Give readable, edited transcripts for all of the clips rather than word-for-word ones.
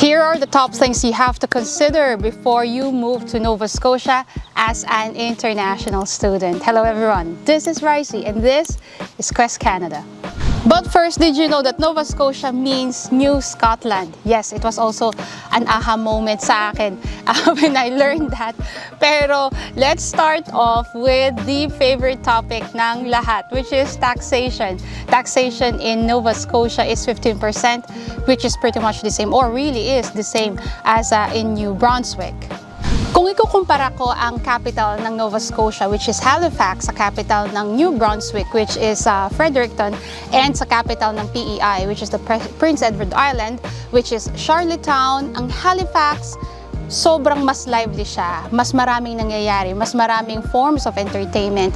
Here are the top things you have to consider before you move to Nova Scotia as an international student. Hello everyone, this is Ricey and this is Quest Canada. But first, did you know that Nova Scotia means New Scotland? Yes, it was also an aha moment sa akin when I learned that. Pero let's start off with the favorite topic ng lahat, which is taxation. Taxation in Nova Scotia is 15%, which is pretty much the same, or really is the same as in New Brunswick. Kung ikukumpara ko ang capital ng Nova Scotia, which is Halifax, sa capital ng New Brunswick, which is Fredericton, and sa capital ng PEI, which is the Prince Edward Island, which is Charlottetown, ang Halifax, sobrang mas lively siya, mas maraming nangyayari, mas maraming forms of entertainment,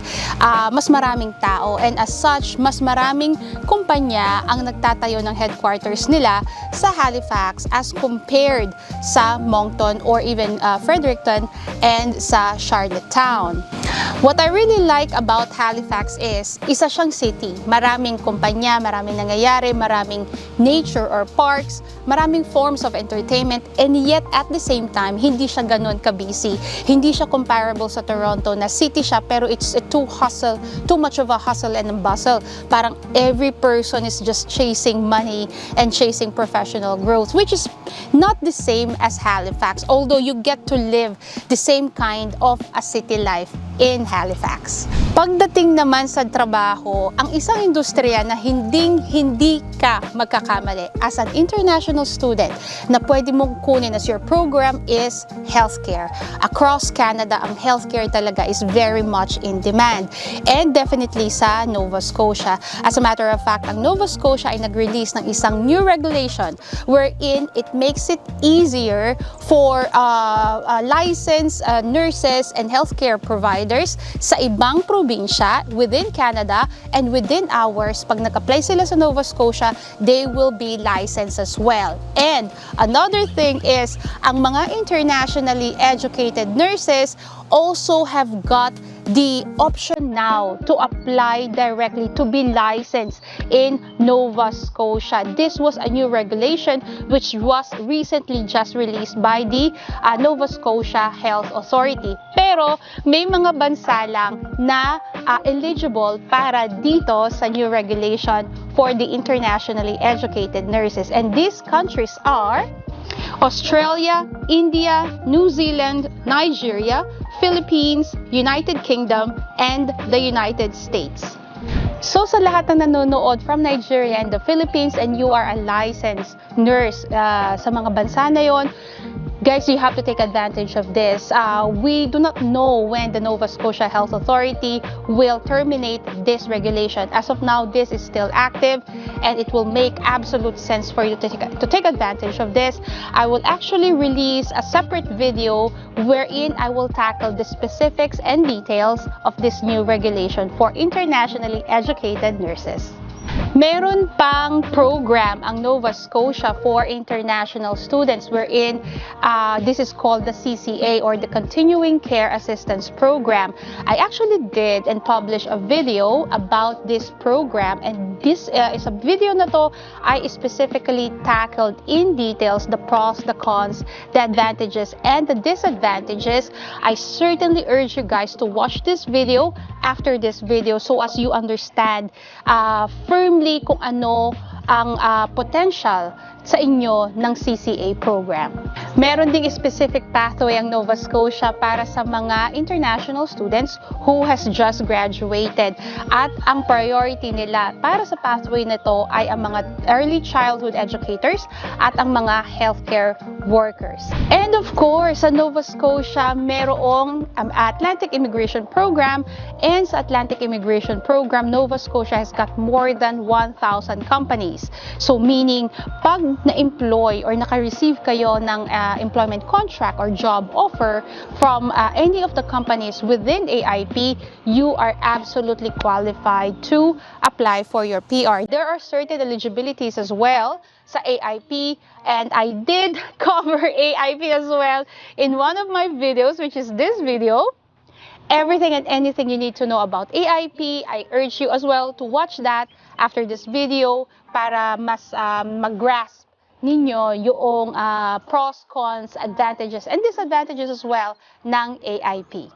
mas maraming tao, and as such, mas maraming kumpanya ang nagtatayo ng headquarters nila sa Halifax as compared sa Moncton or even Fredericton and sa Charlottetown. What I really like about Halifax is, isa siyang city. Maraming kumpanya, maraming nangyayari, maraming nature or parks, maraming forms of entertainment, and yet at the same time, hindi siya ganun ka-busy. Hindi siya comparable sa Toronto na city siya pero it's too much of a hustle and bustle. Parang every person is just chasing money and chasing professional growth, which is not the same as Halifax, although you get to live the same kind of a city life in Halifax. Pagdating naman sa trabaho, ang isang industriya na hindi ka magkakamali as an international student na pwede mong kunin as your program is healthcare. Across Canada, ang healthcare talaga is very much in demand. And definitely sa Nova Scotia. As a matter of fact, ang Nova Scotia ay nag-release ng isang new regulation wherein it makes it easier for licensed nurses and healthcare providers sa ibang probinsya within Canada and within ours. Pag nag-apply sila sa Nova Scotia, they will be licensed as well. And another thing is, ang mga internationally educated nurses also have got the option now to apply directly to be licensed in Nova Scotia. This was a new regulation which was recently just released by the Nova Scotia Health Authority. Pero may mga bansa lang na eligible para dito sa new regulation for the internationally educated nurses. And these countries are Australia, India, New Zealand, Nigeria, Philippines, United Kingdom, and the United States. So sa lahat ng nanonood from Nigeria and the Philippines and you are a licensed nurse sa mga bansa na yon, guys, you have to take advantage of this. We do not know when the Nova Scotia Health Authority will terminate this regulation. As of now, this is still active and it will make absolute sense for you to take advantage of this. I will actually release a separate video wherein I will tackle the specifics and details of this new regulation for internationally educated nurses. Meron pang program ang Nova Scotia for international students wherein this is called the CCA or the Continuing Care Assistance Program. I actually did and published a video about this program, and this is a video na to I specifically tackled in details the pros, the cons, the advantages, and the disadvantages. I certainly urge you guys to watch this video after this video so as you understand firmly kung ano ang potential sa inyo ng CCA program. Meron ding specific pathway ang Nova Scotia para sa mga international students who has just graduated. At ang priority nila para sa pathway na to ay ang mga early childhood educators at ang mga healthcare workers. And of course, sa Nova Scotia, merong Atlantic Immigration Program, and sa Atlantic Immigration Program, Nova Scotia has got more than 1,000 companies. So meaning, pag na-employ or naka-receive kayo ng employment contract or job offer from any of the companies within AIP, you are absolutely qualified to apply for your PR. There are certain eligibilities as well sa AIP, and I did cover AIP as well in one of my videos, which is this video. Everything and anything you need to know about AIP, I urge you as well to watch that after this video para mas mag-grasp ninyo yung pros, cons, advantages, and disadvantages as well ng AIP.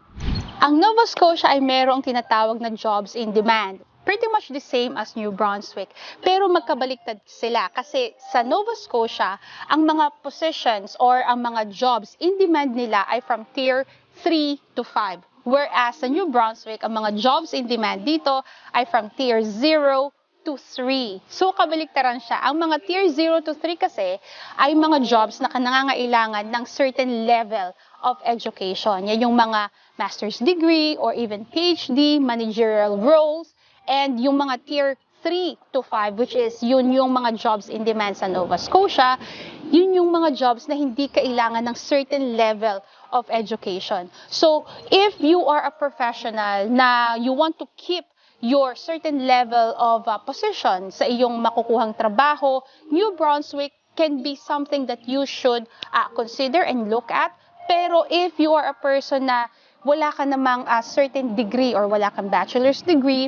Ang Nova Scotia ay merong tinatawag na jobs in demand. Pretty much the same as New Brunswick. Pero magkabaliktad sila kasi sa Nova Scotia, ang mga positions or ang mga jobs in demand nila ay from tier 3 to 5. Whereas sa New Brunswick, ang mga jobs in demand dito ay from tier 0 to 3. So, kabaliktaran siya. Ang mga tier 0 to 3 kasi ay mga jobs na nangangailangan ng certain level of education. Yan yung mga master's degree or even PhD, managerial roles, and yung mga tier 3 to 5, which is yun yung mga jobs in demand sa Nova Scotia, yun yung mga jobs na hindi kailangan ng certain level of education. So, if you are a professional na you want to keep your certain level of position sa iyong makukuhang trabaho, New Brunswick can be something that you should consider and look at. Pero if you are a person na wala ka namang certain degree or wala kang bachelor's degree,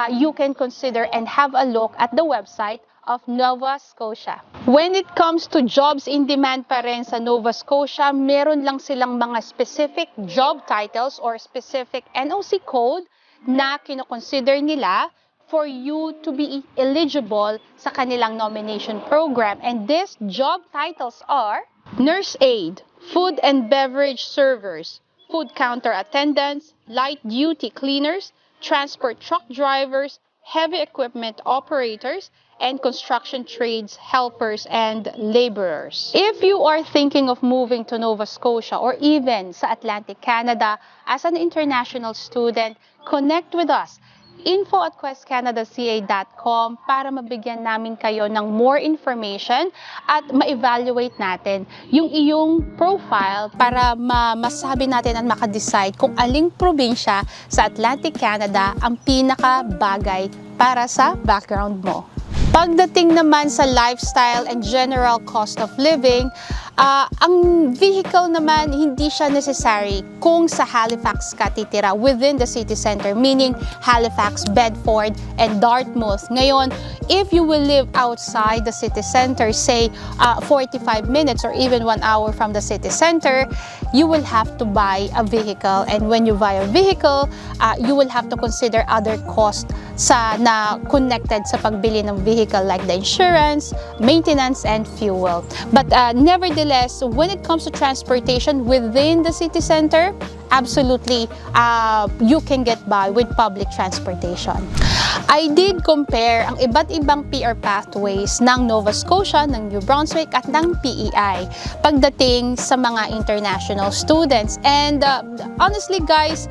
you can consider and have a look at the website of Nova Scotia. When it comes to jobs in demand pa rin sa Nova Scotia, meron lang silang mga specific job titles or specific NOC code na kinoconsider nila for you to be eligible sa kanilang nomination program. And these job titles are nurse aide, food and beverage servers, food counter attendants, light duty cleaners, transport truck drivers, heavy equipment operators, and construction trades helpers and laborers. If you are thinking of moving to Nova Scotia or even sa Atlantic Canada as an international student, connect with us. info@questcanadaca.com para mabigyan namin kayo ng more information at ma-evaluate natin yung iyong profile para masabi natin at makadecide kung aling probinsya sa Atlantic Canada ang pinaka-bagay para sa background mo. Pagdating naman sa lifestyle and general cost of living, ang vehicle naman hindi siya necessary kung sa Halifax ka titira within the city center, meaning Halifax, Bedford, and Dartmouth. Ngayon, if you will live outside the city center, say 45 minutes or even 1 hour from the city center, you will have to buy a vehicle. And when you buy a vehicle, you will have to consider other costs na connected sa pagbili ng vehicle like the insurance, maintenance, and fuel. But nevertheless, when it comes to transportation within the city center, absolutely you can get by with public transportation. I did compare ang iba't ibang PR pathways ng Nova Scotia, ng New Brunswick at ng PEI pagdating sa mga international students. And honestly guys,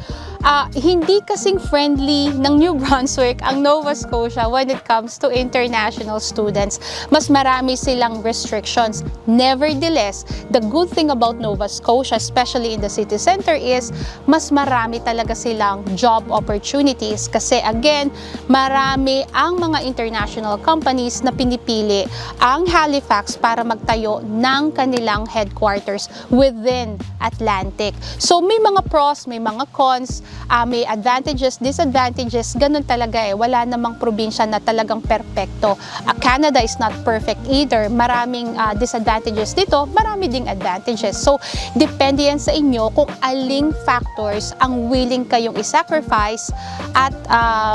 hindi kasing friendly ng New Brunswick ang Nova Scotia when it comes to international students. Mas marami silang restrictions. Nevertheless, the good thing about Nova Scotia, especially in the city center, is mas marami talaga silang job opportunities kasi again, marami ang mga international companies na pinipili ang Halifax para magtayo ng kanilang headquarters within Atlantic. So may mga pros, may mga cons, may advantages, disadvantages, ganun talaga eh. Wala namang probinsya na talagang perfecto. Canada is not perfect either. Maraming disadvantages dito, marami ding advantages. So, depende yan sa inyo kung aling factors ang willing kayong i-sacrifice at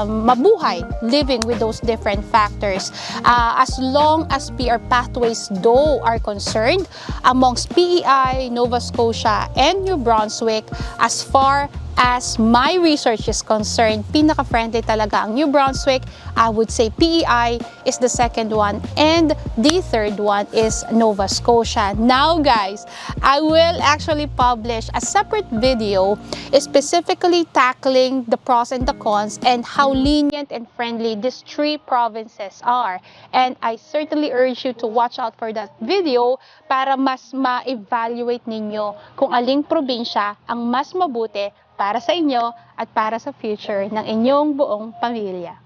mabuhay living with those different factors. As long as PR pathways though are concerned, amongst PEI, Nova Scotia, and New Brunswick, as far as my research is concerned, pinaka-friendly talaga ang New Brunswick. I would say PEI is the second one and the third one is Nova Scotia. Now guys, I will actually publish a separate video specifically tackling the pros and the cons and how lenient and friendly these three provinces are. And I certainly urge you to watch out for that video para mas ma-evaluate ninyo kung aling probinsya ang mas mabuti para sa inyo at para sa future ng inyong buong pamilya.